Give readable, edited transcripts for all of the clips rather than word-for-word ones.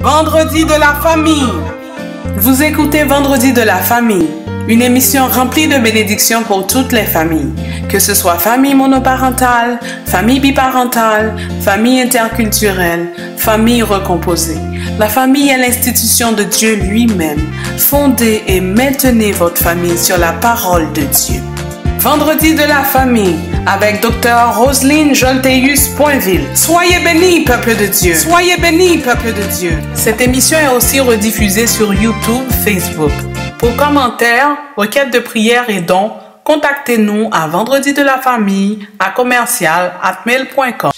Vendredi de la famille. Vous écoutez Vendredi de la famille, une émission remplie de bénédictions pour toutes les familles, que ce soit famille monoparentale, famille biparentale, famille interculturelle, famille recomposée. La famille est l'institution de Dieu lui-même. Fondez et maintenez votre famille sur la parole de Dieu. Vendredi de la famille avec Dr. Roselyne Jolteus-Poinville. Soyez bénis, peuple de Dieu. Soyez bénis, peuple de Dieu. Cette émission est aussi rediffusée sur YouTube, Facebook. Pour commentaires, requêtes de prière et dons, contactez-nous à vendredi de la famille à commercial@mail.com.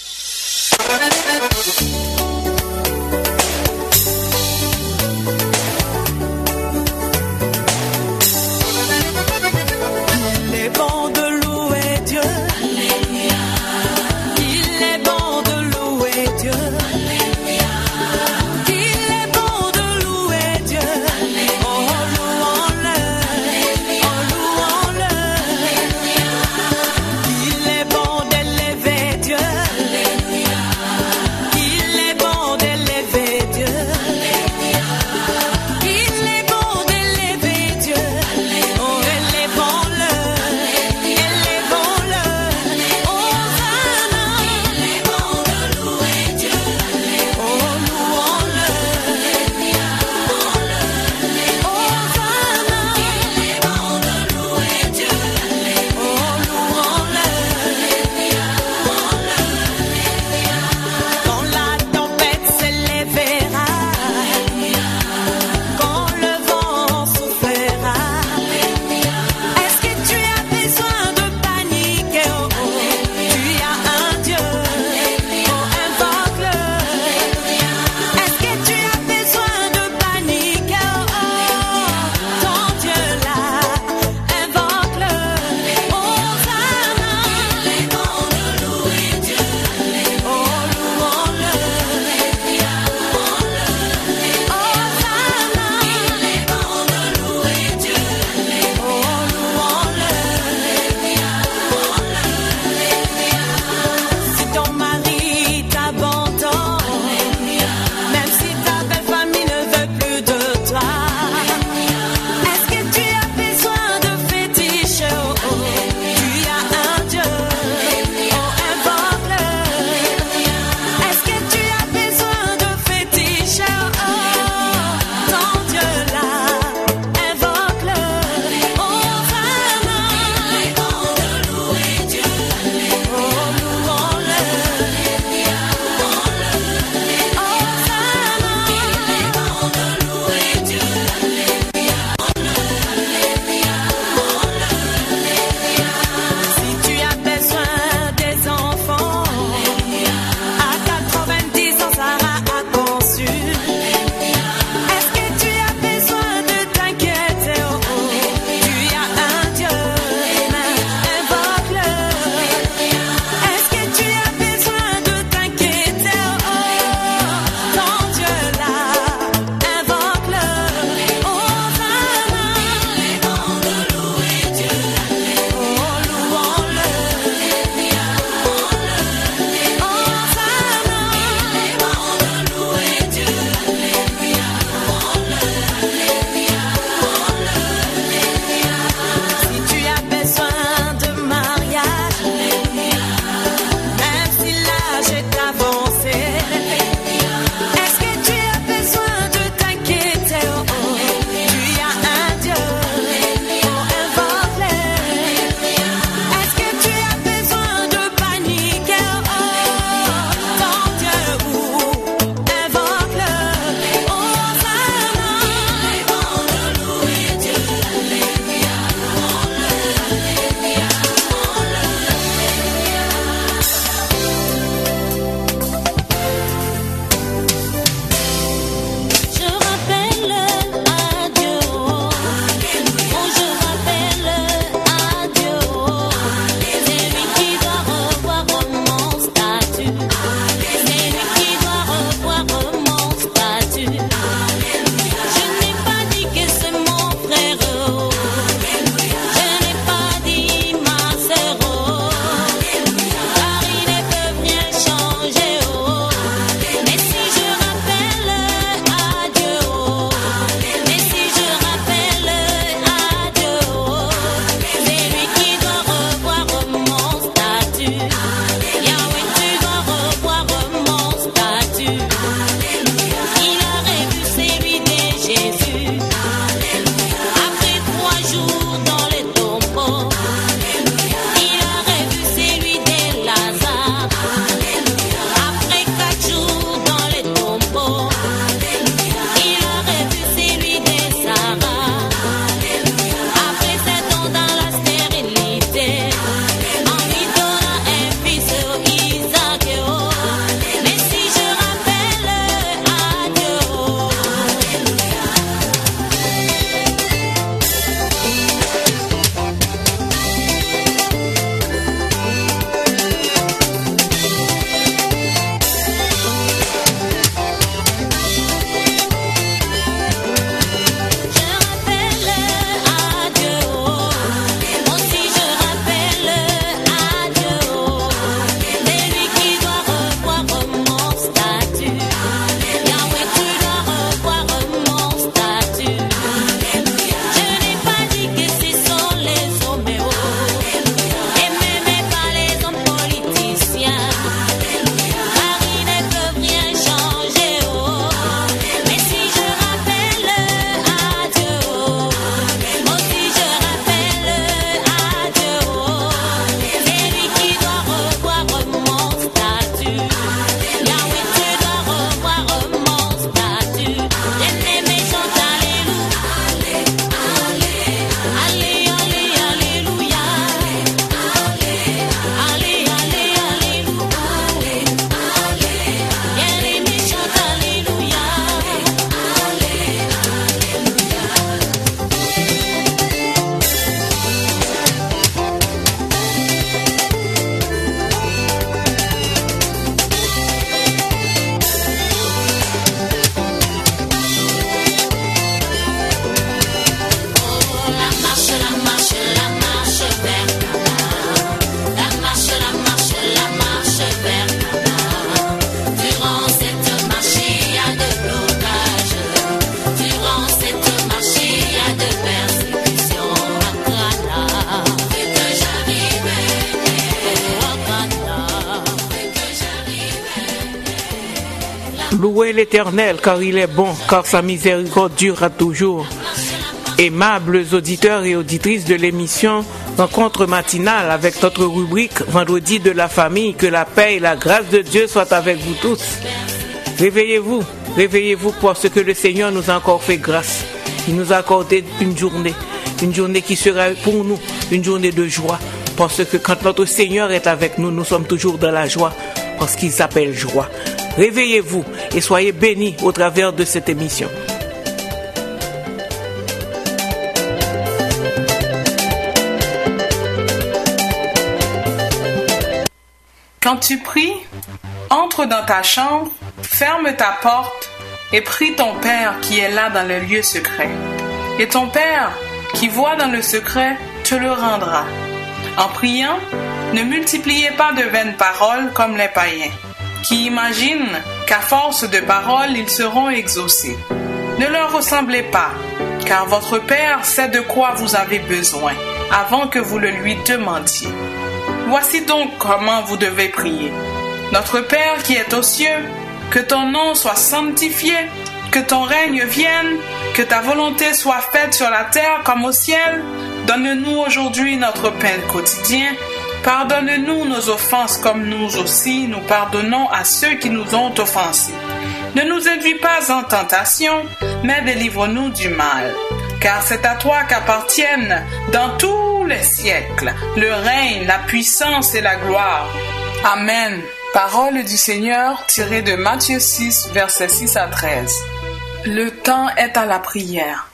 Il est bon d'élever Dieu. Louez l'Éternel, car il est bon, car sa miséricorde durera toujours. Aimables auditeurs et auditrices de l'émission Rencontre matinale avec notre rubrique Vendredi de la famille, que la paix et la grâce de Dieu soient avec vous tous. Réveillez-vous, réveillez-vous parce que le Seigneur nous a encore fait grâce. Il nous a accordé une journée qui sera pour nous une journée de joie. Parce que quand notre Seigneur est avec nous, nous sommes toujours dans la joie, parce qu'il s'appelle joie. Réveillez-vous et soyez bénis au travers de cette émission. Quand tu pries, entre dans ta chambre, ferme ta porte et prie ton Père qui est là dans le lieu secret. Et ton Père qui voit dans le secret te le rendra. En priant, ne multipliez pas de vaines paroles comme les païens, qui imaginent qu'à force de paroles ils seront exaucés. Ne leur ressemblez pas, car votre Père sait de quoi vous avez besoin, avant que vous le lui demandiez. Voici donc comment vous devez prier. Notre Père qui est aux cieux, que ton nom soit sanctifié, que ton règne vienne, que ta volonté soit faite sur la terre comme au ciel. Donne-nous aujourd'hui notre pain quotidien. Pardonne-nous nos offenses comme nous aussi nous pardonnons à ceux qui nous ont offensés. Ne nous induis pas en tentation, mais délivre-nous du mal. Car c'est à toi qu'appartiennent dans tous les siècles le règne, la puissance et la gloire. Amen. Parole du Seigneur tirée de Matthieu 6, versets 6 à 13. Le temps est à la prière.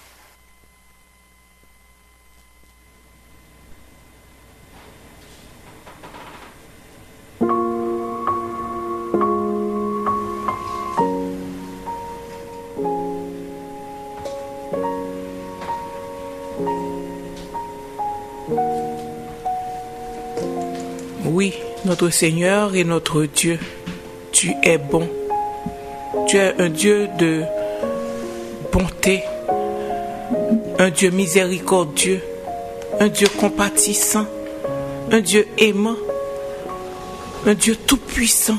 Oui, notre Seigneur et notre Dieu, tu es bon. Tu es un Dieu de bonté, un Dieu miséricordieux, un Dieu compatissant, un Dieu aimant, un Dieu tout-puissant.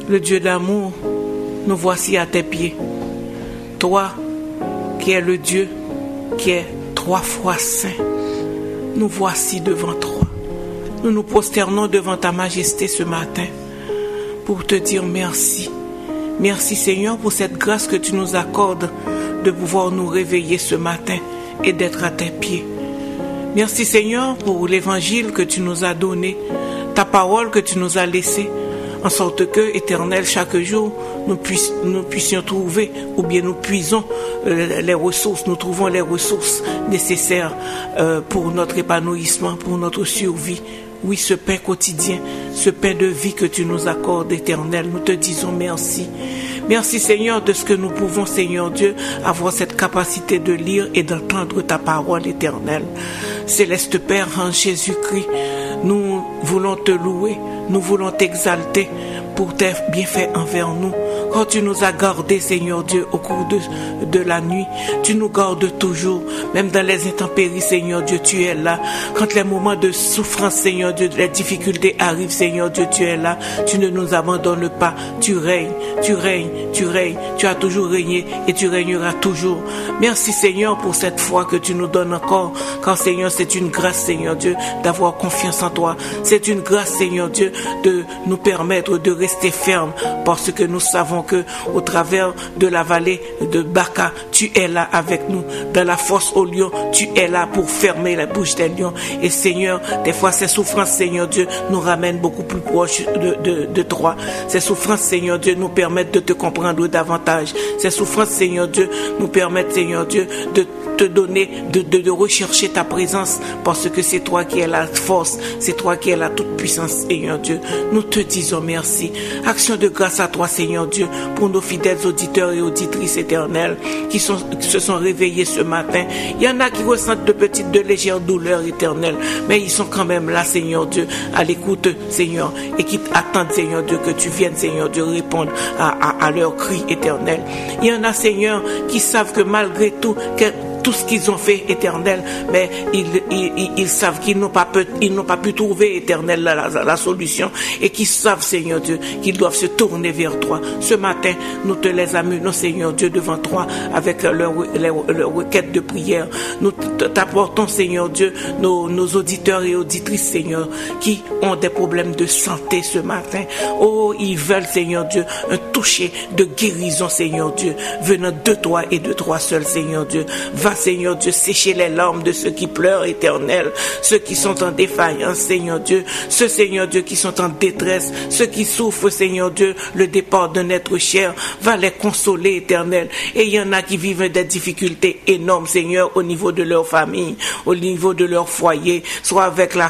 Le Dieu d'amour, nous voici à tes pieds. Toi, qui es le Dieu qui est 3 fois saint, nous voici devant toi. Nous nous prosternons devant ta majesté ce matin pour te dire merci. Merci Seigneur pour cette grâce que tu nous accordes de pouvoir nous réveiller ce matin et d'être à tes pieds. Merci Seigneur pour l'évangile que tu nous as donné, ta parole que tu nous as laissée, en sorte que, Éternel, chaque jour, nous puissions trouver, ou bien nous puisons les ressources, nous trouvons les ressources nécessaires pour notre épanouissement, pour notre survie. Oui, ce pain quotidien, ce pain de vie que tu nous accordes, Éternel, nous te disons merci. Merci Seigneur de ce que nous pouvons, Seigneur Dieu, avoir cette capacité de lire et d'entendre ta parole, Éternelle. Céleste Père, en Jésus-Christ, nous voulons te louer, nous voulons t'exalter pour tes bienfaits envers nous. Quand tu nous as gardés, Seigneur Dieu, au cours de la nuit, tu nous gardes toujours, même dans les intempéries, Seigneur Dieu, tu es là. Quand les moments de souffrance, Seigneur Dieu, les difficultés arrivent, Seigneur Dieu, tu es là. Tu ne nous abandonnes pas, tu règnes, tu règnes, tu règnes. Tu as toujours régné et tu régneras toujours. Merci Seigneur pour cette foi que tu nous donnes encore, car Seigneur, c'est une grâce, Seigneur Dieu, d'avoir confiance en toi. C'est une grâce, Seigneur Dieu, de nous permettre de rester fermes, parce que nous savons que au travers de la vallée de Baka, tu es là avec nous. Dans la fosse au lion, tu es là pour fermer la bouche des lions. Et Seigneur, des fois ces souffrances, Seigneur Dieu, nous ramènent beaucoup plus proche de toi. Ces souffrances, Seigneur Dieu, nous permettent de te comprendre davantage. Ces souffrances, Seigneur Dieu, nous permettent, Seigneur Dieu, de te donner, de rechercher ta présence, parce que c'est toi qui es la force, c'est toi qui es la toute puissance, Seigneur Dieu. Nous te disons merci. Action de grâce à toi, Seigneur Dieu, pour nos fidèles auditeurs et auditrices éternelles qui se sont réveillés ce matin. Il y en a qui ressentent de légères douleurs éternelles, mais ils sont quand même là, Seigneur Dieu, à l'écoute, Seigneur, et qui attendent, Seigneur Dieu, que tu viennes, Seigneur Dieu, répondre à leurs cris éternels. Il y en a, Seigneur, qui savent que malgré tout tout ce qu'ils ont fait, Éternel, mais ils savent qu'ils n'ont pas pu trouver, Éternel, la solution, et qu'ils savent, Seigneur Dieu, qu'ils doivent se tourner vers toi. Ce matin, nous te les amenons, Seigneur Dieu, devant toi, avec leur requête de prière. Nous t'apportons, Seigneur Dieu, nos auditeurs et auditrices, Seigneur, qui ont des problèmes de santé ce matin. Oh, ils veulent, Seigneur Dieu, un toucher de guérison, Seigneur Dieu, venant de toi et de toi seul, Seigneur Dieu. Va, Seigneur Dieu, sécher les larmes de ceux qui pleurent, Éternel, ceux qui sont en défaillance, Seigneur Dieu, ceux, Seigneur Dieu, qui sont en détresse, ceux qui souffrent, Seigneur Dieu, le départ d'un être cher. Va les consoler, Éternel. Et il y en a qui vivent des difficultés énormes, Seigneur, au niveau de leur famille, au niveau de leur foyer, soit avec la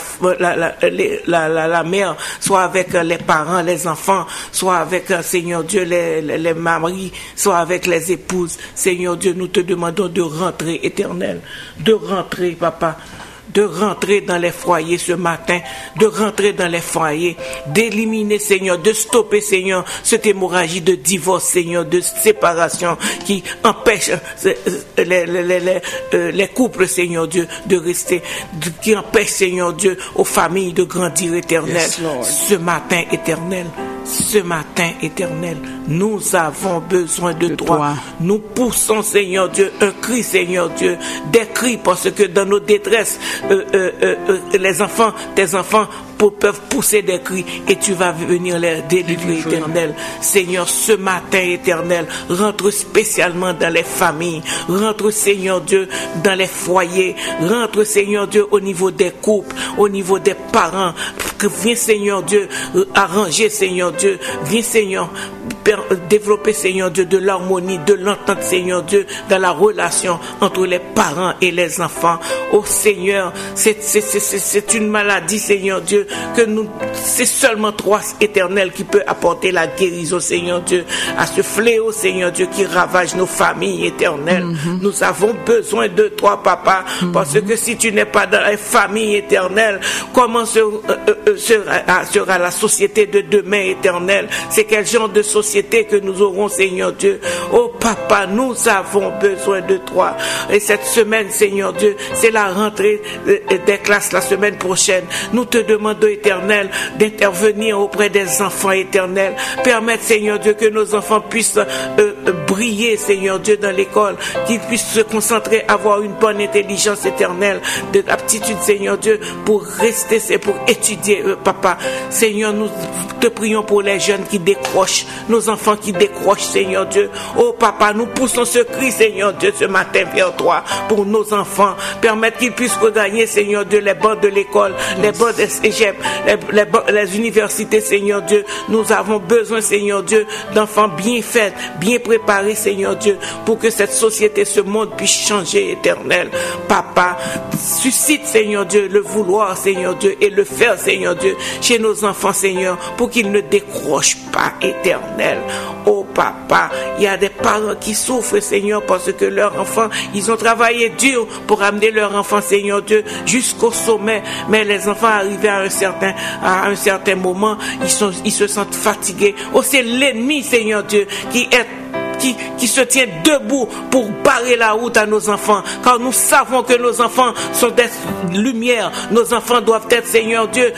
mère, soit avec les parents, les enfants, soit avec, Seigneur Dieu, les maris, soit avec les épouses. Seigneur Dieu, nous te demandons de rentrer, Éternel, de rentrer, Papa, de rentrer dans les foyers ce matin, de rentrer dans les foyers, d'éliminer, Seigneur, de stopper, Seigneur, cette hémorragie de divorce, Seigneur, de séparation qui empêche les couples, Seigneur Dieu, de rester, qui empêche, Seigneur Dieu, aux familles de grandir, Éternel. Yes, ce matin, Éternel, nous avons besoin de toi. Nous poussons, Seigneur Dieu, un cri, Seigneur Dieu, des cris, parce que dans nos détresses, les enfants, tes enfants, peuvent pousser des cris et tu vas venir les délivrer, Éternel. Seigneur, ce matin, Éternel, rentre spécialement dans les familles, rentre, Seigneur Dieu, dans les foyers, rentre, Seigneur Dieu, au niveau des couples, au niveau des parents. Viens, Seigneur Dieu, arranger, Seigneur Dieu, viens, Seigneur, développer, Seigneur Dieu, de l'harmonie, de l'entente, Seigneur Dieu, dans la relation entre les parents et les enfants. Oh Seigneur, c'est une maladie, Seigneur Dieu, que c'est seulement toi, Éternel, qui peut apporter la guérison, Seigneur Dieu, à ce fléau, Seigneur Dieu, qui ravage nos familles, Éternel. Nous avons besoin de toi, Papa, parce que si tu n'es pas dans les familles, Éternel, comment sera la société de demain, Éternel? C'est quel genre de société que nous aurons, Seigneur Dieu? Oh Papa, nous avons besoin de toi. Et cette semaine, Seigneur Dieu, c'est la rentrée des classes la semaine prochaine. Nous te demandons, Éternel, d'intervenir auprès des enfants, Éternel. Permettre, Seigneur Dieu, que nos enfants puissent briller, Seigneur Dieu, dans l'école, qu'ils puissent se concentrer, avoir une bonne intelligence, Éternelle, de l'aptitude, Seigneur Dieu, pour rester, c'est pour étudier, Papa. Seigneur, nous te prions pour les jeunes qui décrochent, nos enfants qui décrochent, Seigneur Dieu. Oh Papa, nous poussons ce cri, Seigneur Dieu, ce matin vers toi, pour nos enfants. Permettre qu'ils puissent regagner, Seigneur Dieu, les bancs de l'école, les bancs des cégeps, les universités, Seigneur Dieu. Nous avons besoin, Seigneur Dieu, d'enfants bien faits, bien préparés, Seigneur Dieu, pour que cette société, ce monde puisse changer, Éternel. Papa, suscite, Seigneur Dieu, le vouloir, Seigneur Dieu, et le faire, Seigneur Dieu, chez nos enfants, Seigneur, pour qu'ils ne décrochent pas, Éternel. Oh Papa, il y a des parents qui souffrent, Seigneur, parce que leurs enfants, ils ont travaillé dur pour amener leurs enfants, Seigneur Dieu, jusqu'au sommet. Mais les enfants arrivés à un certain moment, ils se sentent fatigués. Oh, c'est l'ennemi, Seigneur Dieu, qui se tient debout pour barrer la route à nos enfants, car nous savons que nos enfants sont des lumières. Nos enfants doivent être, Seigneur Dieu,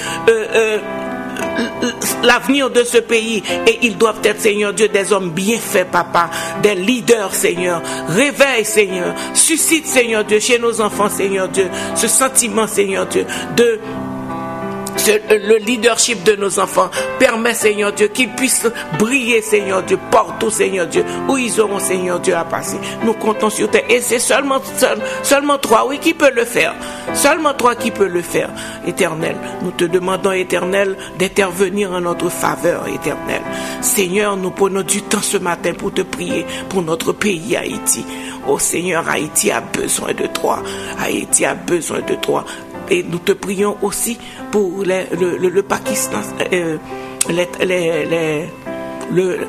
l'avenir de ce pays, et ils doivent être, Seigneur Dieu, des hommes bien faits, Papa, des leaders, Seigneur. Réveille, Seigneur, suscite, Seigneur Dieu, chez nos enfants, Seigneur Dieu, ce sentiment, Seigneur Dieu, le leadership de nos enfants. Permet, Seigneur Dieu, qu'ils puissent briller, Seigneur Dieu, partout, Seigneur Dieu, où ils auront, Seigneur Dieu, à passer. Nous comptons sur toi, et c'est seulement toi, oui, qui peut le faire. Seulement toi qui peux le faire, Éternel. Nous te demandons, Éternel, d'intervenir en notre faveur, Éternel. Seigneur, nous prenons du temps ce matin pour te prier pour notre pays, Haïti. Oh Seigneur, Haïti a besoin de toi. Haïti a besoin de toi. Et nous te prions aussi pour le Pakistan,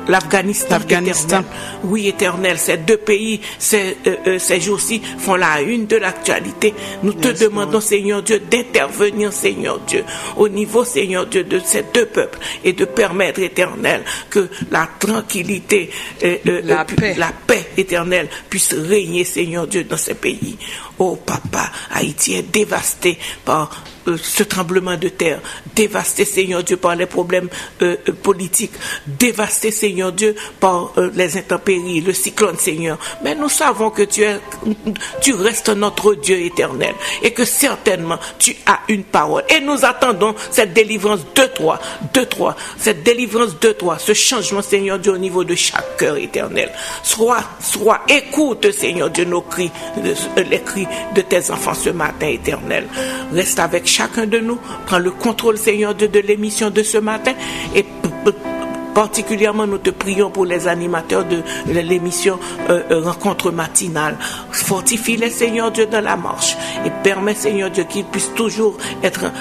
l'Afghanistan. Éternel. Oui, Éternel, ces deux pays, ces jours-ci font la une de l'actualité. Nous te demandons, Seigneur Dieu, d'intervenir, Seigneur Dieu, au niveau, Seigneur Dieu, de ces deux peuples et de permettre, Éternel, que la tranquillité, la paix éternelle puisse régner, Seigneur Dieu, dans ces pays. Oh Papa, Haïti est dévasté par ce tremblement de terre, dévasté, Seigneur Dieu, par les problèmes politiques, dévasté, Seigneur Dieu, par les intempéries, le cyclone, Seigneur. Mais nous savons que tu restes notre Dieu éternel et que certainement tu as une parole. Et nous attendons cette délivrance de toi, cette délivrance de toi, ce changement, Seigneur Dieu, au niveau de chaque cœur éternel. Écoute, Seigneur Dieu, nos cris, les cris de tes enfants ce matin, éternel. Reste avec chacun de nous, prends le contrôle, Seigneur Dieu, de l'émission de ce matin et particulièrement nous te prions pour les animateurs de l'émission Rencontre matinale. Fortifie-les, Seigneur Dieu, dans la marche et permets, Seigneur Dieu, qu'ils puissent toujours être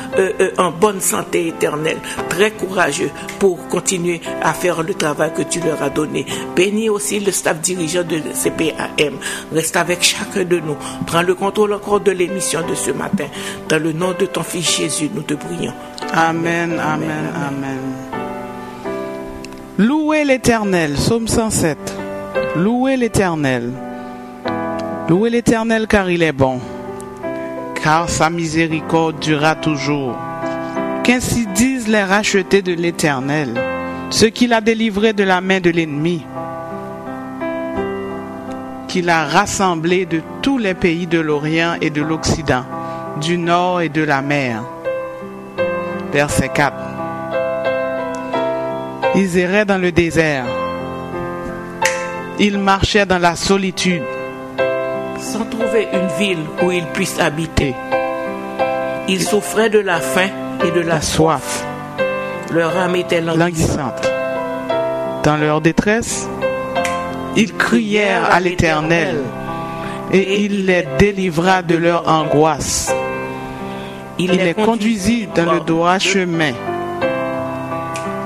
en bonne santé éternelle, très courageux pour continuer à faire le travail que tu leur as donné. Bénis aussi le staff dirigeant de CPAM. Reste avec chacun de nous. Prends le contrôle encore de l'émission de ce matin. Dans le nom de ton Fils Jésus, nous te prions. Amen, amen, amen. Louez l'Éternel, Psaume 107. Louez l'Éternel. Louez l'Éternel car il est bon, car sa miséricorde durera toujours. Qu'ainsi disent les rachetés de l'Éternel, ceux qu'il a délivrés de la main de l'ennemi, qu'il a rassemblés de tous les pays de l'Orient et de l'Occident, du nord et de la mer. Verset 4. Ils erraient dans le désert. Ils marchaient dans la solitude, sans trouver une ville où ils puissent habiter. Ils souffraient de la faim et de la soif. Leur âme était languissante. Dans leur détresse, ils crièrent à l'Éternel et il les délivra de leur angoisse. Il les conduisit dans le droit chemin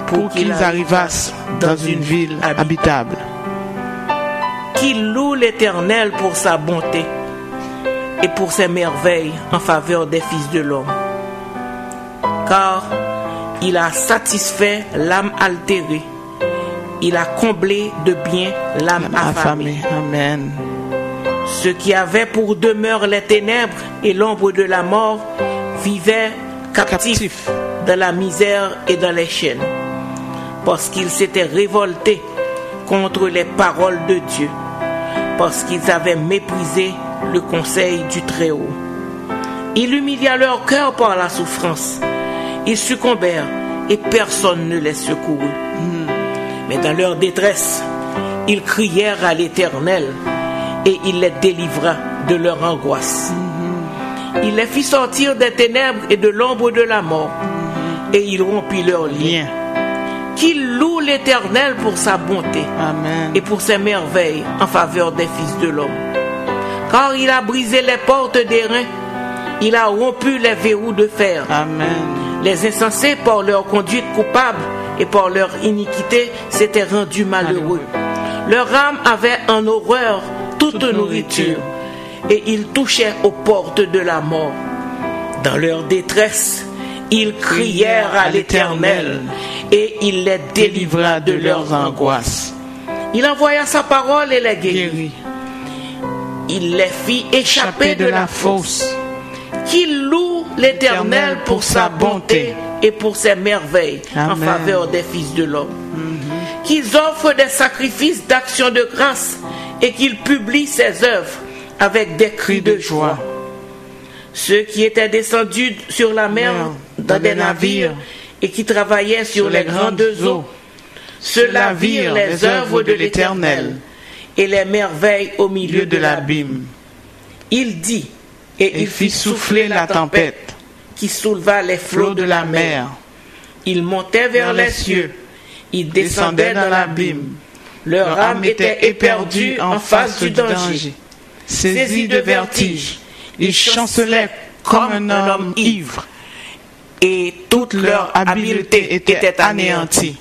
pour qu'ils arrivassent dans une ville habitable. Qu'il loue l'Éternel pour sa bonté et pour ses merveilles en faveur des fils de l'homme. Car il a satisfait l'âme altérée, il a comblé de bien l'âme affamée. Amen. Ceux qui avaient pour demeure les ténèbres et l'ombre de la mort vivaient captifs dans la misère et dans les chaînes, parce qu'ils s'étaient révoltés contre les paroles de Dieu, parce qu'ils avaient méprisé le conseil du Très-Haut. Il humilia leur cœur par la souffrance. Ils succombèrent et personne ne les secourut. Mais dans leur détresse, ils crièrent à l'Éternel et il les délivra de leur angoisse. Il les fit sortir des ténèbres et de l'ombre de la mort et il rompit leurs liens. Qu'il loue l'Éternel pour sa bonté. Amen. Et pour ses merveilles en faveur des fils de l'homme. Car il a brisé les portes d'airain, il a rompu les verrous de fer. Amen. Les insensés, par leur conduite coupable et par leur iniquité, s'étaient rendus malheureux. Leur âme avait en horreur toute nourriture et ils touchaient aux portes de la mort. Dans leur détresse, ils crièrent à l'Éternel et il les délivra de leurs angoisses. Il envoya sa parole et les guérit. Il les fit échapper de la fosse. Qu'il loue l'Éternel pour sa bonté et pour ses merveilles. Amen. En faveur des fils de l'homme. Qu'ils offrent des sacrifices d'action de grâce et qu'ils publient ses œuvres avec des cris de joie. Ceux qui étaient descendus sur la mer dans des navires et qui travaillaient sur les grandes eaux, ceux-là virent les œuvres de l'Éternel et les merveilles au milieu de l'abîme. Il dit, et il fit souffler la tempête qui souleva les flots de la mer. Ils montaient vers les cieux, ils descendaient dans l'abîme. Leur âme était éperdue en face du danger. Saisis de vertige, ils chancelaient comme un homme ivre, et toute leur habileté était anéantie.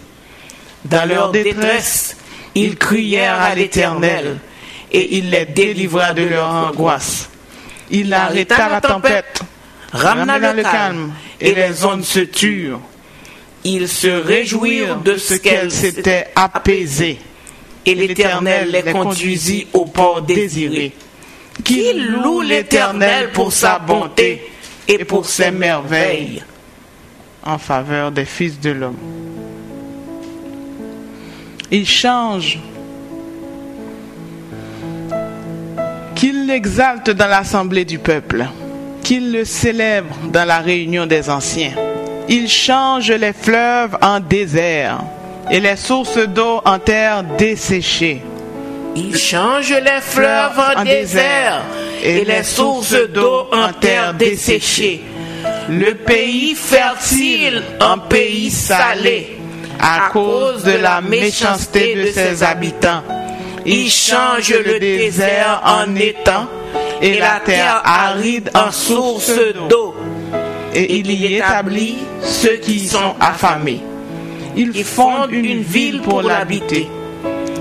Dans leur détresse, ils crièrent à l'Éternel, et il les délivra de leur angoisse. Il arrêta la tempête, ramena le calme, et les ondes se turent. Ils se réjouirent de ce qu'elles s'étaient apaisées, et l'Éternel les conduisit au port désiré. Qu'ils louent l'Éternel pour sa bonté et pour ses merveilles en faveur des fils de l'homme. Il change. Qu'il l'exalte dans l'assemblée du peuple, qu'il le célèbre dans la réunion des anciens. Il change les fleuves en désert et les sources d'eau en terre desséchée. Il change les fleuves en désert et les sources d'eau en terre desséchée. Le pays fertile en pays salé à cause de la méchanceté de ses habitants. Il change le désert en étang et la terre aride en source d'eau. Et il y établit ceux qui sont affamés. Ils fondent une ville pour l'habiter.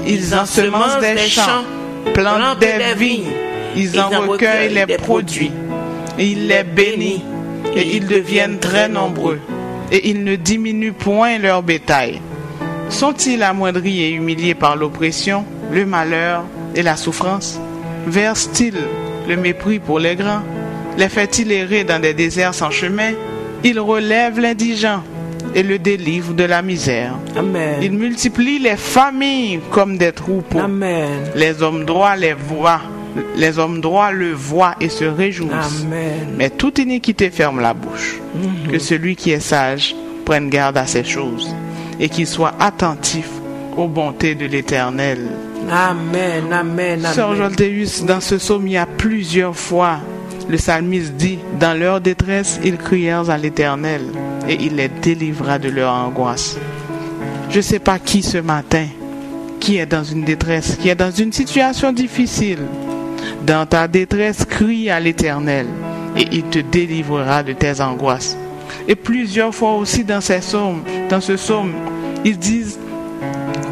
Ils ensemencent des champs, plantent des vignes. Ils en recueillent les produits. Il les bénit et ils deviennent très nombreux. Et ils ne diminuent point leur bétail. Sont-ils amoindris et humiliés par l'oppression, le malheur et la souffrance? Versent-ils le mépris pour les grands? Les fait-il errer dans des déserts sans chemin? Il relève l'indigent et le délivre de la misère. Amen. Il multiplie les familles comme des troupeaux. Amen. Les hommes droits le voient et se réjouissent. Amen. Mais toute iniquité ferme la bouche. Que celui qui est sage prenne garde à ces choses et qu'il soit attentif aux bontés de l'Éternel. Amen, amen, amen. Sœur Jolteus, dans ce psaume, il y a plusieurs fois, le psalmiste dit, dans leur détresse, ils crièrent à l'Éternel et il les délivra de leur angoisse. Je ne sais pas qui ce matin, qui est dans une détresse, qui est dans une situation difficile. Dans ta détresse, crie à l'Éternel et il te délivrera de tes angoisses. Et plusieurs fois aussi dans ce psaume, ils disent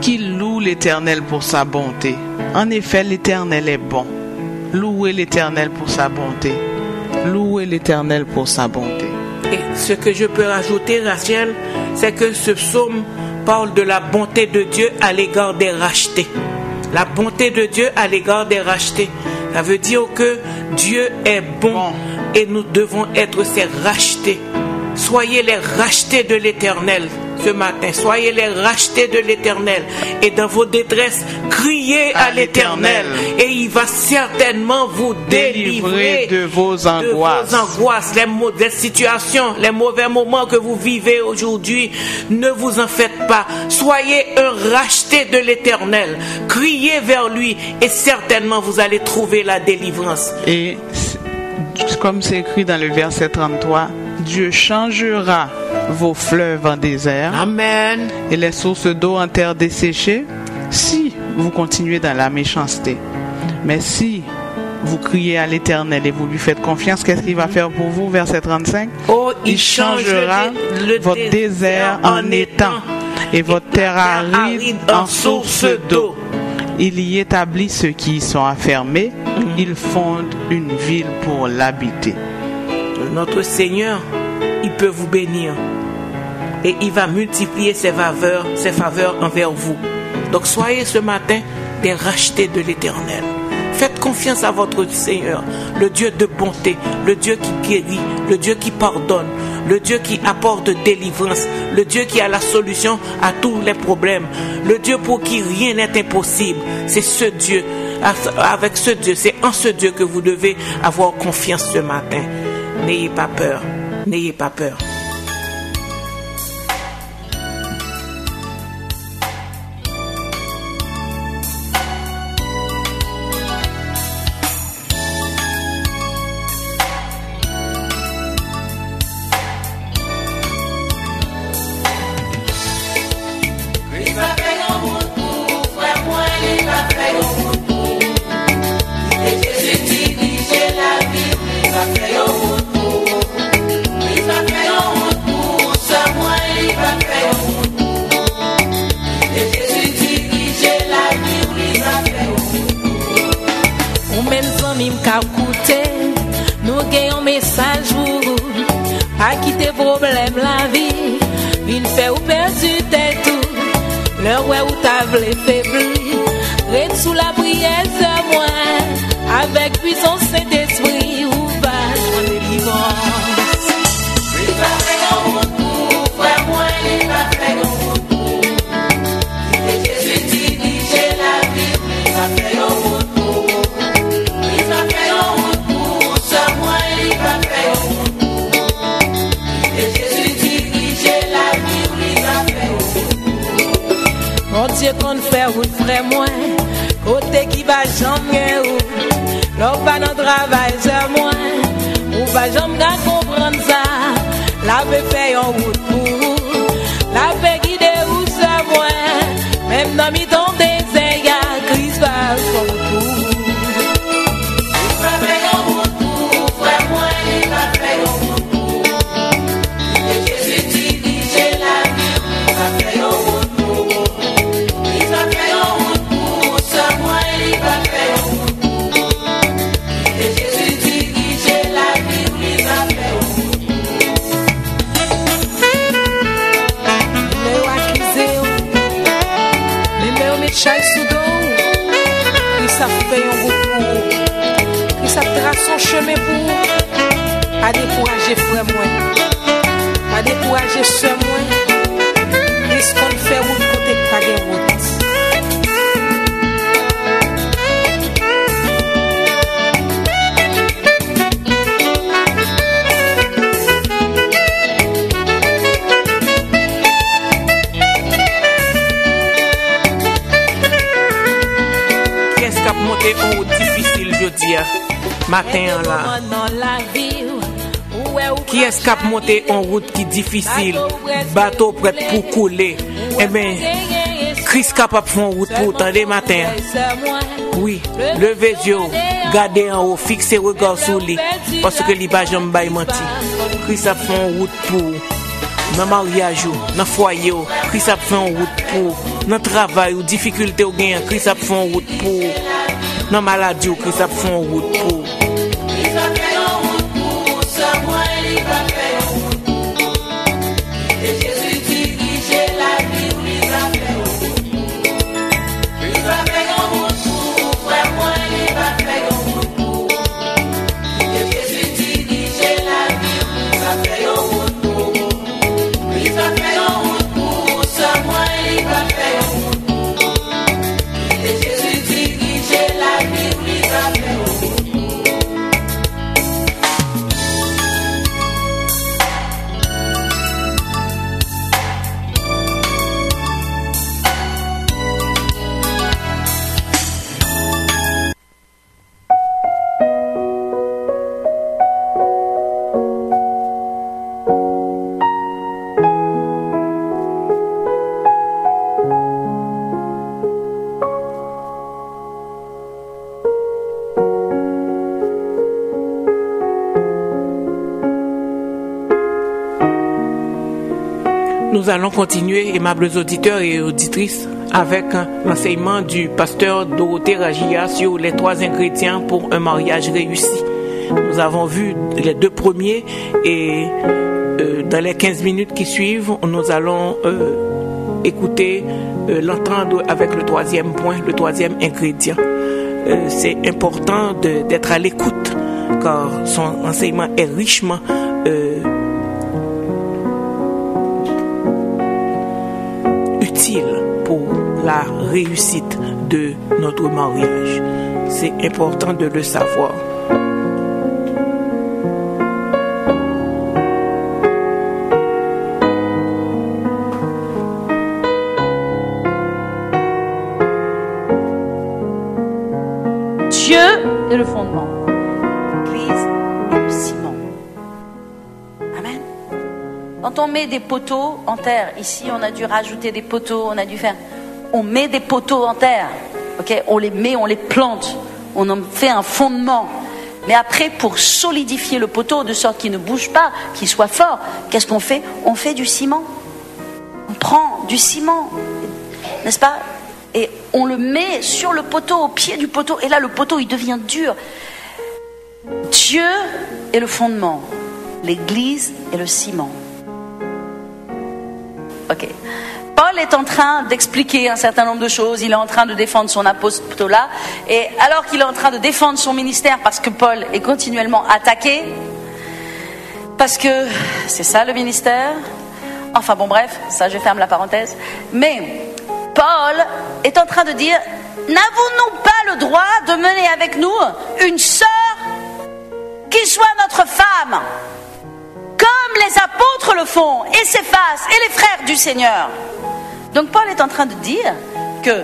qu'ils louent l'Éternel pour sa bonté. En effet, l'Éternel est bon. Louez l'Éternel pour sa bonté. Louez l'Éternel pour sa bonté. Et ce que je peux rajouter, Rachel, c'est que ce psaume parle de la bonté de Dieu à l'égard des rachetés. La bonté de Dieu à l'égard des rachetés. Ça veut dire que Dieu est bon et nous devons être ses rachetés. Soyez les rachetés de l'Éternel ce matin. Soyez les rachetés de l'Éternel. Et dans vos détresses, criez à l'Éternel. Et il va certainement vous délivrer de vos angoisses. Les situations, les mauvais moments que vous vivez aujourd'hui, ne vous en faites pas. Soyez un racheté de l'Éternel. Criez vers lui et certainement vous allez trouver la délivrance. Et comme c'est écrit dans le verset 33, Dieu changera vos fleuves en désert. Amen. Et les sources d'eau en terre desséchée, si vous continuez dans la méchanceté. Mais si vous criez à l'Éternel et vous lui faites confiance, qu'est-ce qu'il va faire pour vous? Verset 35. Oh, il changera votre désert en étang et votre terre aride en source d'eau. Il y établit ceux qui y sont affermés. Il fonde une ville pour l'habiter. Notre Seigneur, il peut vous bénir et il va multiplier ses faveurs envers vous. Donc soyez ce matin des rachetés de l'Éternel. Faites confiance à votre Seigneur, le Dieu de bonté, le Dieu qui guérit, le Dieu qui pardonne, le Dieu qui apporte délivrance, le Dieu qui a la solution à tous les problèmes, le Dieu pour qui rien n'est impossible. C'est ce Dieu, avec ce Dieu, c'est en ce Dieu que vous devez avoir confiance ce matin. N'ayez pas peur, n'ayez pas peur. Fais problème la vie, vin fait ou perdu tes tout. L'heure où t'as v'lé faibli, reste sous la prière de moi, avec puissance Saint-Esprit, ou va joindre délivrance. Il va faire un retour, frère moi, il va faire un retour. Et Jésus dirige la vie, il va faire un retour. Il va faire un retour, sur moi, il va faire un retour. Et Jésus dirige la vie, il va faire un retour. Mon Dieu qu'on fait route, frère moi, côté qui va jamais où. L'on va dans le travail, c'est moi. On va jamais comprendre ça. La paix fait en route pour. La paix guide où c'est moi. Même dans mes temps désert, Christ va son retour. Il va faire un retour, frère moi, il va faire un retour. Et Jésus dirige la vie, il va faire un retour. Il va faire un retour, c'est moi, il va faire un retour. Et Jésus dirige la vie, il va faire un retour. Mais accusé, mais chai sous dos, il ça fait un retour. Il ça trace son chemin pour. Pas décourager frère moi. Pas décourager soeur moi. Qu'est-ce qu'on fait route côté pas de route. Monter en route difficile jeudi matin là. Qui est-ce qui a monté en route qui difficile, bateau prêt pour couler? Eh bien, Christ capable de faire en route pour tant des matins. Oui, levez les yeux, gardez en haut, fixez regard sur lui, parce que il va jamais menti. Christ a fait en route pour dans mariage, dans foyer, Christ a fait en route pour dans travail ou difficulté ou gain, Christ a fait en route pour dans maladie, Christ a fait en route pour. Nous allons continuer, aimables auditeurs et auditrices, avec l'enseignement du pasteur Dorothée Ragia sur les 3 ingrédients pour un mariage réussi. Nous avons vu les 2 premiers et dans les 15 minutes qui suivent, nous allons écouter, l'entendre avec le 3e point, le 3e ingrédient. C'est important d'être à l'écoute car son enseignement est richement utile pour la réussite de notre mariage. C'est important de le savoir. Dieu est le fondement. L'Église est le ciment. Amen. Quand on met des poteaux en terre, ici on a dû rajouter des poteaux, on met des poteaux en terre, ok, on les met, on les plante, on en fait un fondement. Mais après, pour solidifier le poteau de sorte qu'il ne bouge pas, qu'il soit fort, qu'est-ce qu'on fait? On fait du ciment. On prend du ciment, n'est-ce pas? Et on le met sur le poteau, au pied du poteau, et là le poteau il devient dur. Dieu est le fondement, l'Église est le ciment. Ok. Paul est en train d'expliquer un certain nombre de choses, il est en train de défendre son apostolat, et alors qu'il est en train de défendre son ministère, parce que Paul est continuellement attaqué, parce que c'est ça le ministère, enfin bon bref, ça je ferme la parenthèse, mais Paul est en train de dire, n'avons-nous pas le droit de mener avec nous une sœur qui soit notre femme, comme les apôtres le font, et Céphas, et les frères du Seigneur. Donc Paul est en train de dire que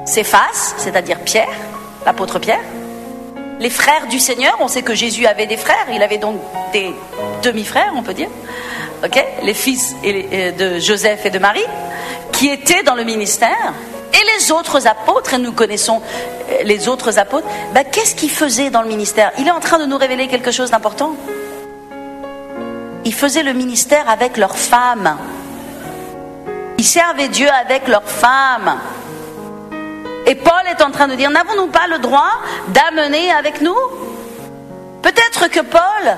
Céphas, c'est-à-dire Pierre, l'apôtre Pierre, les frères du Seigneur, on sait que Jésus avait des frères, il avait donc des demi-frères, on peut dire, okay, les fils de Joseph et de Marie, qui étaient dans le ministère, et les autres apôtres, et nous connaissons les autres apôtres, qu'est-ce qu'ils faisaient dans le ministère? Il est en train de nous révéler quelque chose d'important. Ils faisaient le ministère avec leurs femmes. Ils servaient Dieu avec leurs femmes. Et Paul est en train de dire, n'avons-nous pas le droit d'amener avec nous? Peut-être que Paul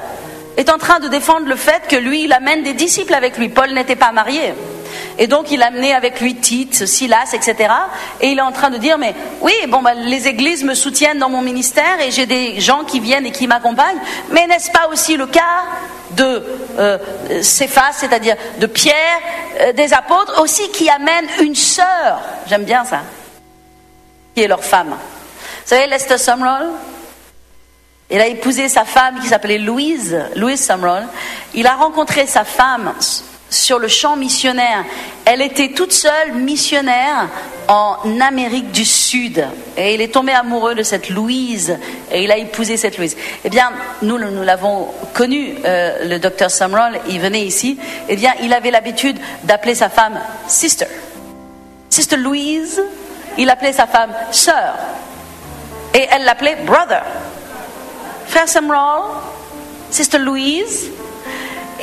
est en train de défendre le fait que lui, il amène des disciples avec lui. Paul n'était pas marié. Et donc il amenait avec lui Tite, Silas, etc. Et il est en train de dire, mais oui, les églises me soutiennent dans mon ministère et j'ai des gens qui viennent et qui m'accompagnent. Mais n'est-ce pas aussi le cas de Céphas, c'est-à-dire de Pierre, des apôtres aussi, qui amènent une sœur, j'aime bien ça, qui est leur femme. Vous savez, Lester Sumrall, il a épousé sa femme qui s'appelait Louise Sumrall. Il a rencontré sa femme sur le champ missionnaire. Elle était toute seule missionnaire en Amérique du Sud. Et il est tombé amoureux de cette Louise. Et il a épousé cette Louise. Eh bien, nous l'avons connu, le docteur Sumrall, il venait ici. Eh bien, il avait l'habitude d'appeler sa femme Sister. Sister Louise, il appelait sa femme Sœur. Et elle l'appelait Brother. Frère Sumrall, Sister Louise,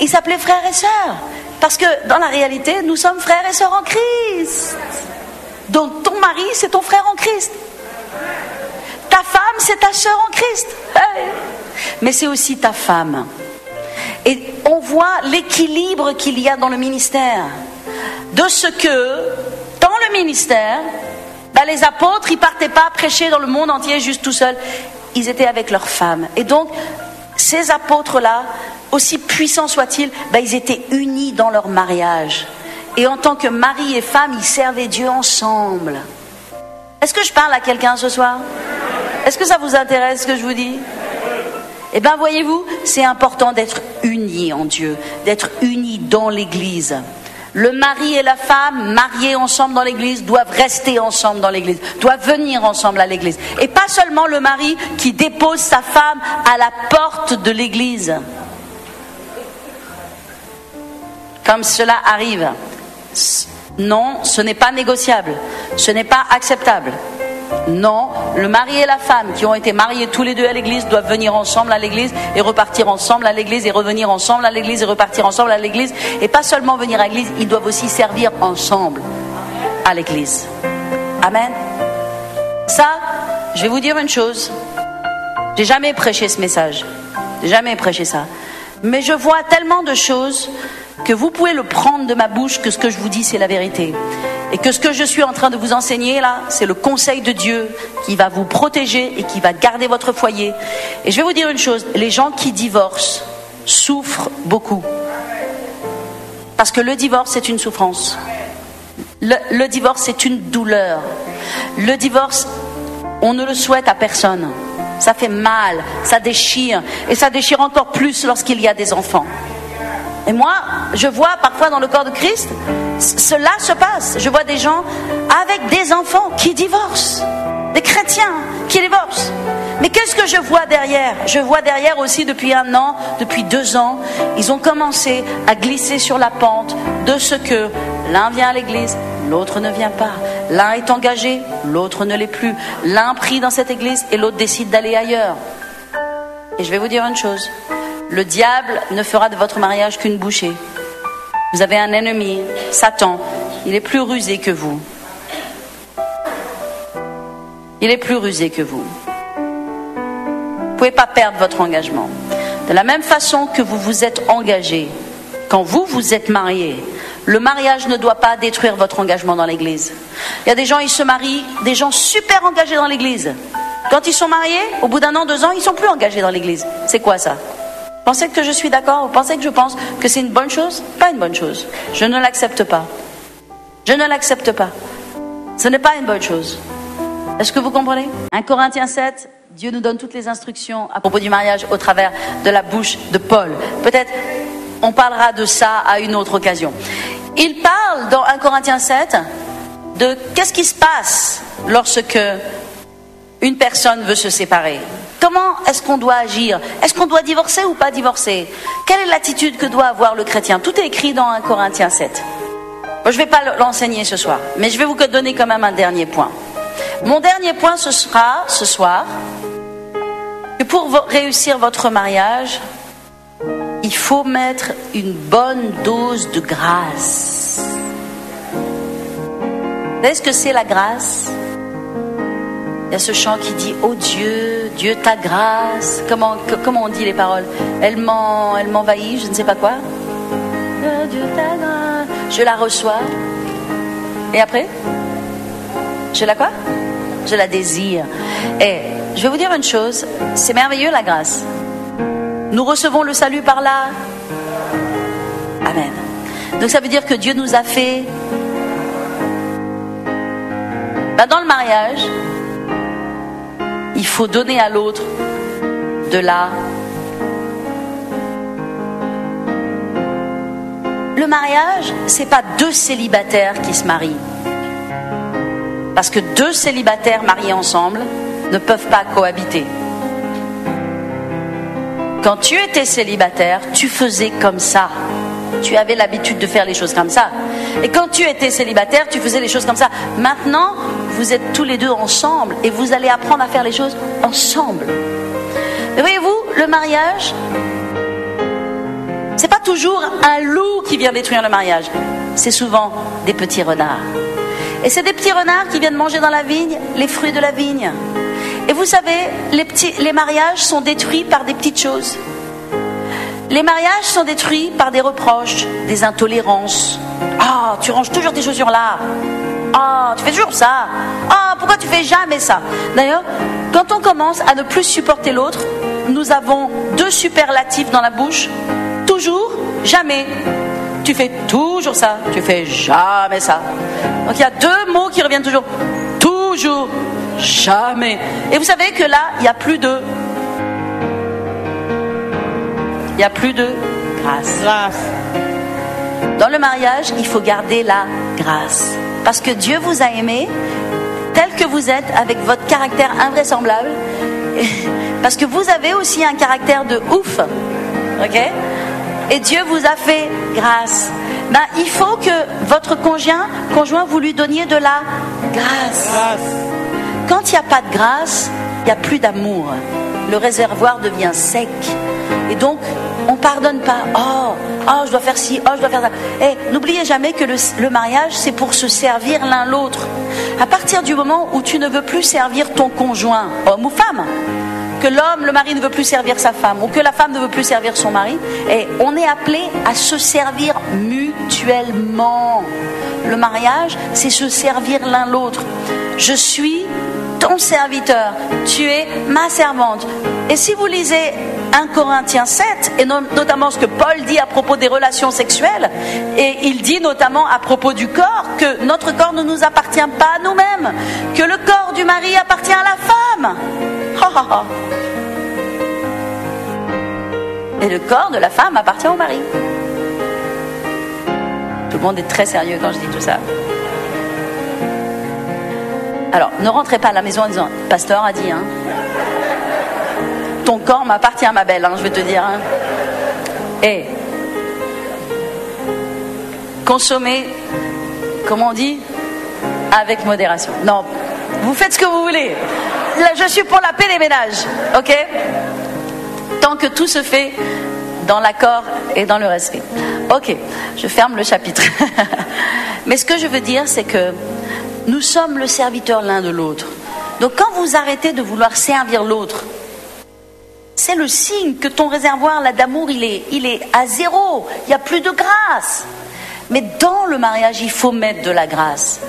ils s'appelaient frères et sœurs. Parce que dans la réalité, nous sommes frères et sœurs en Christ. Donc ton mari, c'est ton frère en Christ. Ta femme, c'est ta sœur en Christ. Mais c'est aussi ta femme. Et on voit l'équilibre qu'il y a dans le ministère. De ce que, dans le ministère, les apôtres, ils partaient pas prêcher dans le monde entier juste tout seuls. Ils étaient avec leurs femmes. Et donc, ces apôtres-là, aussi puissants soient-ils, ils étaient unis dans leur mariage. Et en tant que mari et femme, ils servaient Dieu ensemble. Est-ce que je parle à quelqu'un ce soir? Est-ce que ça vous intéresse ce que je vous dis? Eh bien, voyez-vous, c'est important d'être unis en Dieu, d'être unis dans l'Église. Le mari et la femme, mariés ensemble dans l'église, doivent rester ensemble dans l'église, doivent venir ensemble à l'église. Et pas seulement le mari qui dépose sa femme à la porte de l'église. Comme cela arrive. Non, ce n'est pas négociable. Ce n'est pas acceptable. Non, le mari et la femme qui ont été mariés tous les deux à l'église doivent venir ensemble à l'église et repartir ensemble à l'église et revenir ensemble à l'église et repartir ensemble à l'église. Et pas seulement venir à l'église, ils doivent aussi servir ensemble à l'église. Amen. Ça, je vais vous dire une chose. J'ai jamais prêché ce message. J'ai jamais prêché ça. Mais je vois tellement de choses que vous pouvez le prendre de ma bouche que ce que je vous dis, c'est la vérité. Et que ce que je suis en train de vous enseigner là, c'est le conseil de Dieu qui va vous protéger et qui va garder votre foyer. Et je vais vous dire une chose, les gens qui divorcent souffrent beaucoup. Parce que le divorce, c'est une souffrance. Le divorce, c'est une douleur. Le divorce, on ne le souhaite à personne. Ça fait mal, ça déchire. Et ça déchire encore plus lorsqu'il y a des enfants. Et moi, je vois parfois dans le corps de Christ, cela se passe. Je vois des gens avec des enfants qui divorcent, des chrétiens qui divorcent. Mais qu'est-ce que je vois derrière? Je vois derrière aussi depuis 1 an, depuis 2 ans, ils ont commencé à glisser sur la pente de ce que l'un vient à l'église, l'autre ne vient pas. L'un est engagé, l'autre ne l'est plus. L'un prie dans cette église et l'autre décide d'aller ailleurs. Et je vais vous dire une chose. Le diable ne fera de votre mariage qu'une bouchée. Vous avez un ennemi, Satan. Il est plus rusé que vous. Il est plus rusé que vous. Vous ne pouvez pas perdre votre engagement. De la même façon que vous vous êtes engagé, quand vous vous êtes marié, le mariage ne doit pas détruire votre engagement dans l'église. Il y a des gens, ils se marient, des gens super engagés dans l'église. Quand ils sont mariés, au bout d'un an, 2 ans, ils sont plus engagés dans l'église. C'est quoi ça? Pensez que je suis d'accord? Vous pensez que je pense que c'est une bonne chose? Pas une bonne chose. Je ne l'accepte pas. Je ne l'accepte pas. Ce n'est pas une bonne chose. Est-ce que vous comprenez? 1 Corinthiens 7, Dieu nous donne toutes les instructions à propos du mariage au travers de la bouche de Paul. Peut-être on parlera de ça à une autre occasion. Il parle dans 1 Corinthiens 7 de qu'est-ce qui se passe lorsque une personne veut se séparer. Comment est-ce qu'on doit agir? Est-ce qu'on doit divorcer ou pas divorcer? Quelle est l'attitude que doit avoir le chrétien? Tout est écrit dans 1 Corinthiens 7. Bon, je ne vais pas l'enseigner ce soir, mais je vais vous donner quand même un dernier point. Mon dernier point, ce sera ce soir que pour réussir votre mariage, il faut mettre une bonne dose de grâce. Vous savez ce que c'est la grâce? Il y a ce chant qui dit « Oh Dieu, Dieu ta grâce ». Comment on dit les paroles? Elle m'envahit, je ne sais pas quoi. Dieu ta grâce. Je la reçois. Et après? Je la quoi? Je la désire. Et je vais vous dire une chose, c'est merveilleux la grâce. Nous recevons le salut par là. Amen. Donc ça veut dire que Dieu nous a fait... dans le mariage, il faut donner à l'autre de la... Le mariage, c'est pas 2 célibataires qui se marient. Parce que 2 célibataires mariés ensemble ne peuvent pas cohabiter. Quand tu étais célibataire, tu faisais comme ça. Tu avais l'habitude de faire les choses comme ça. Et quand tu étais célibataire, tu faisais les choses comme ça. Maintenant, vous êtes tous les 2 ensemble et vous allez apprendre à faire les choses ensemble. Mais voyez-vous, le mariage, c'est pas toujours un loup qui vient détruire le mariage. C'est souvent des petits renards. Et c'est des petits renards qui viennent manger dans la vigne les fruits de la vigne. Et vous savez, les mariages sont détruits par des petites choses. Les mariages sont détruits par des reproches, des intolérances. Ah, tu ranges toujours tes chaussures là. Ah, tu fais toujours ça. Ah, pourquoi tu fais jamais ça? D'ailleurs, quand on commence à ne plus supporter l'autre, nous avons 2 superlatifs dans la bouche. Toujours, jamais. Tu fais toujours ça, tu fais jamais ça. Donc il y a 2 mots qui reviennent toujours. Toujours, jamais. Et vous savez que là, il n'y a plus de... Il n'y a plus de grâce. Dans le mariage, il faut garder la grâce. Parce que Dieu vous a aimé tel que vous êtes, avec votre caractère invraisemblable. Parce que vous avez aussi un caractère de ouf. Ok? Et Dieu vous a fait grâce. Il faut que votre conjoint, vous lui donniez de la grâce. Quand il n'y a pas de grâce, il n'y a plus d'amour. Le réservoir devient sec. Et donc, on ne pardonne pas. Oh, je dois faire ci, oh, je dois faire ça. Et n'oubliez jamais que le mariage, c'est pour se servir l'un l'autre. À partir du moment où tu ne veux plus servir ton conjoint, homme ou femme, que l'homme, le mari ne veut plus servir sa femme, ou que la femme ne veut plus servir son mari, et on est appelé à se servir mutuellement. Le mariage, c'est se servir l'un l'autre. Je suis ton serviteur, tu es ma servante. Et si vous lisez 1 Corinthiens 7, et notamment ce que Paul dit à propos des relations sexuelles, et il dit notamment à propos du corps, que notre corps ne nous appartient pas à nous-mêmes, que le corps du mari appartient à la femme. Et le corps de la femme appartient au mari. Tout le monde est très sérieux quand je dis tout ça. Alors, ne rentrez pas à la maison en disant « Pasteur a dit, hein, ton corps m'appartient, ma belle, hein, je vais te dire. Hein. » Et consommez, comment on dit, avec modération. Non, vous faites ce que vous voulez. Là, je suis pour la paix des ménages, ok? Tant que tout se fait dans l'accord et dans le respect. Ok, je ferme le chapitre. Mais ce que je veux dire, c'est que nous sommes le serviteur l'un de l'autre. Donc quand vous arrêtez de vouloir servir l'autre, c'est le signe que ton réservoir là, d'amour, il est à zéro. Il n'y a plus de grâce. Mais dans le mariage, il faut mettre de la grâce.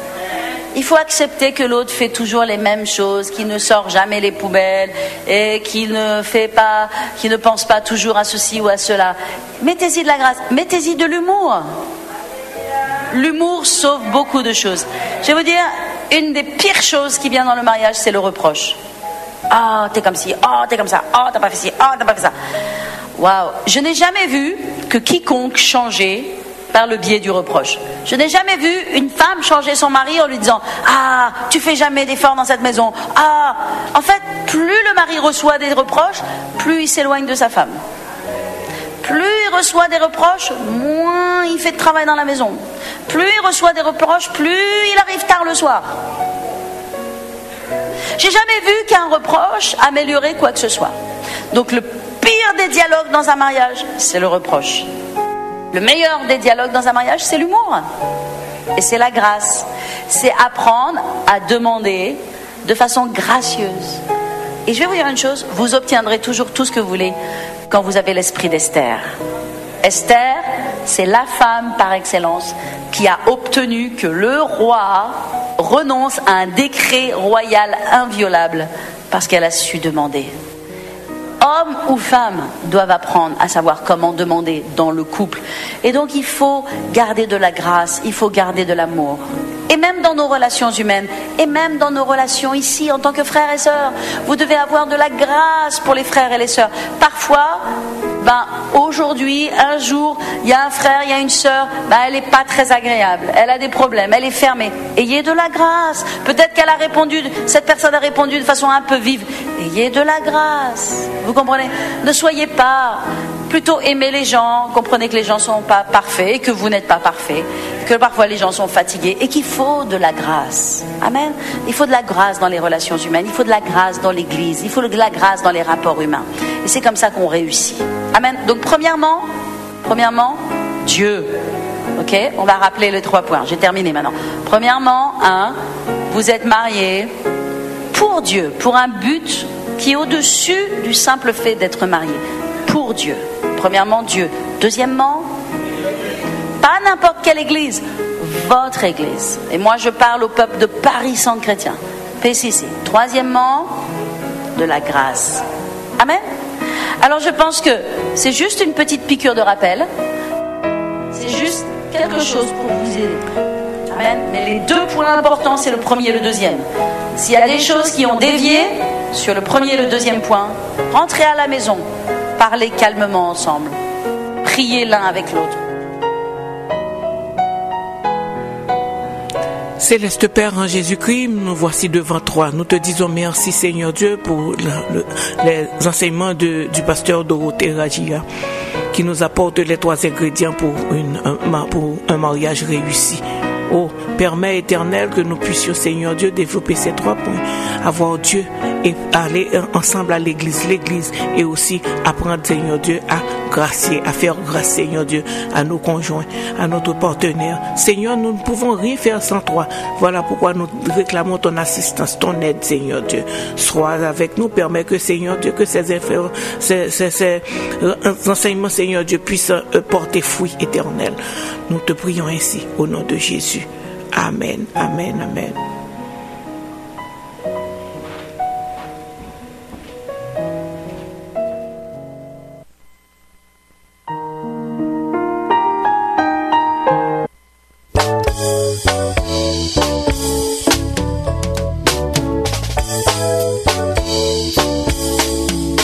Il faut accepter que l'autre fait toujours les mêmes choses, qu'il ne sort jamais les poubelles et qu'il ne pense pas toujours à ceci ou à cela. Mettez-y de la grâce, mettez-y de l'humour. L'humour sauve beaucoup de choses. Je vais vous dire, une des pires choses qui vient dans le mariage, c'est le reproche. Ah, t'es comme ci, ah, t'es comme ça, ah, t'as pas fait ci, ah, t'as pas fait ça. Waouh, je n'ai jamais vu que quiconque changeait par le biais du reproche. Je n'ai jamais vu une femme changer son mari en lui disant « Ah, tu fais jamais d'efforts dans cette maison. Ah !» En fait, plus le mari reçoit des reproches, plus il s'éloigne de sa femme. Plus il reçoit des reproches, moins il fait de travail dans la maison. Plus il reçoit des reproches, plus il arrive tard le soir. J'ai jamais vu qu'un reproche améliorait quoi que ce soit. Donc le pire des dialogues dans un mariage, c'est le reproche. Le meilleur des dialogues dans un mariage, c'est l'humour. Et c'est la grâce. C'est apprendre à demander de façon gracieuse. Et je vais vous dire une chose, vous obtiendrez toujours tout ce que vous voulez quand vous avez l'esprit d'Esther. Esther, c'est la femme par excellence qui a obtenu que le roi renonce à un décret royal inviolable parce qu'elle a su demander. Hommes ou femmes doivent apprendre à savoir comment demander dans le couple. Et donc il faut garder de la grâce, il faut garder de l'amour. Et même dans nos relations humaines, et même dans nos relations ici en tant que frères et sœurs, vous devez avoir de la grâce pour les frères et les sœurs. Parfois, aujourd'hui, un jour, il y a un frère, il y a une sœur, elle n'est pas très agréable, elle a des problèmes, elle est fermée. Ayez de la grâce. Peut-être qu'elle a répondu, cette personne a répondu de façon un peu vive. Ayez de la grâce. Vous comprenez? Ne soyez pas... Plutôt aimer les gens, comprenez que les gens ne sont pas parfaits et que vous n'êtes pas parfait, que parfois les gens sont fatigués et qu'il faut de la grâce. Amen. Il faut de la grâce dans les relations humaines, il faut de la grâce dans l'église, il faut de la grâce dans les rapports humains. Et c'est comme ça qu'on réussit. Amen. Donc premièrement, Dieu. Ok, on va rappeler les 3 points. J'ai terminé maintenant. Premièrement, vous êtes mariés pour Dieu, pour un but qui est au-dessus du simple fait d'être marié. Pour Dieu. Premièrement, Dieu. Deuxièmement, pas n'importe quelle église, votre église. Et moi, je parle au peuple de Paris Centre Chrétien, PCC. Troisièmement, de la grâce. Amen. Alors, je pense que c'est juste une petite piqûre de rappel. C'est juste quelque chose pour vous aider. Amen. Mais les 2 points importants, c'est le premier et le deuxième. S'il y a des choses qui ont dévié sur le premier et le deuxième point, rentrez à la maison. Parlez calmement ensemble. Priez l'un avec l'autre. Céleste Père en Jésus-Christ, nous voici devant toi. Nous te disons merci Seigneur Dieu pour les enseignements du pasteur Dorothée Ragia qui nous apporte les 3 ingrédients pour un mariage réussi. Oh, permets éternel que nous puissions, Seigneur Dieu, développer ces 3 points. Avoir Dieu et aller ensemble à l'église et aussi apprendre, Seigneur Dieu, à gracier, à faire grâce, Seigneur Dieu, à nos conjoints, à notre partenaire. Seigneur, nous ne pouvons rien faire sans toi. Voilà pourquoi nous réclamons ton assistance, ton aide, Seigneur Dieu. Sois avec nous, permets que, Seigneur Dieu, que ces enseignements, Seigneur Dieu, puissent porter fruit éternel. Nous te prions ainsi, au nom de Jésus. Amen, amen, amen.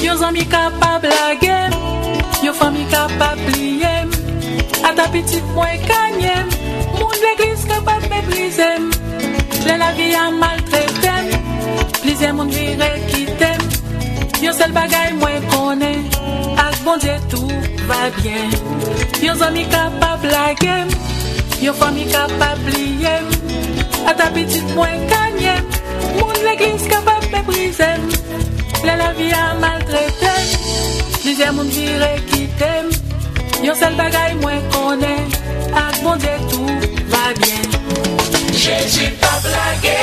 Yo zami capable la game, yo famille capable lier, à ta petite moins gagner. L'église capable de briser, la vie a maltraité, plusieurs monde viré qui t'aime. Yo seul bagaille moins connaît, avec bon Dieu tout va bien. Yo amis capable la game, yo famille capable lier, à ta petite moins gagner. L'église capable de briser, la vie a maltraité, plusieurs monde viré qui t'aime. Yo seul bagaille moins connaît, avec bon Dieu tout va bien. Jésus pas blagué.